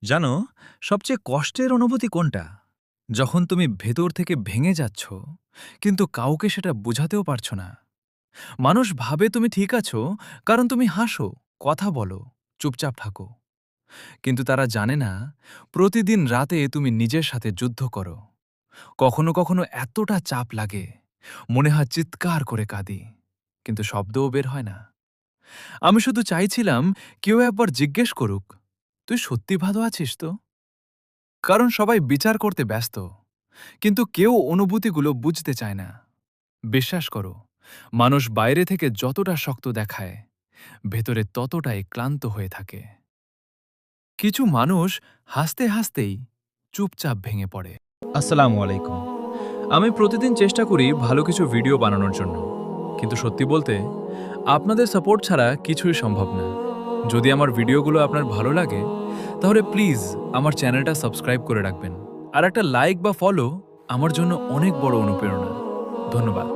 জানো, সবচেয়ে কষ্টের অনুভূতি কোনটা? যখন তুমি ভেতর থেকে ভেঙে যাচ্ছ, কিন্তু কাউকে সেটা বোঝাতেও পারছো না। মানুষ ভাবে তুমি ঠিক আছো, কারণ তুমি হাসো, কথা বলো, চুপচাপ থাকো। কিন্তু তারা জানে না, প্রতিদিন রাতে তুমি নিজের সাথে যুদ্ধ করো। কখনো কখনো এতটা চাপ লাগে, মনে হয় চিৎকার করে কাঁদি, কিন্তু শব্দও বের হয় না। আমি শুধু চাইছিলাম কেউ একবার জিজ্ঞেস করুক, তুই সত্যি ভালো আছিস তো? কারণ সবাই বিচার করতে ব্যস্ত, কিন্তু কেউ অনুভূতিগুলো বুঝতে চায় না। বিশ্বাস করো, মানুষ বাইরে থেকে যতটা শক্ত দেখায়, ভেতরে ততটাই ক্লান্ত হয়ে থাকে। কিছু মানুষ হাসতে হাসতেই চুপচাপ ভেঙে পড়ে। আসসালামু আলাইকুম। আমি প্রতিদিন চেষ্টা করি ভালো কিছু ভিডিও বানানোর জন্য, কিন্তু সত্যি বলতে আপনাদের সাপোর্ট ছাড়া কিছুই সম্ভব না। যদি আমার ভিডিওগুলো আপনার ভালো লাগে, তাহলে প্লিজ আমার চ্যানেলটা সাবস্ক্রাইব করে রাখবেন। আর একটা লাইক বা ফলো আমার জন্য অনেক বড় অনুপ্রেরণা। ধন্যবাদ।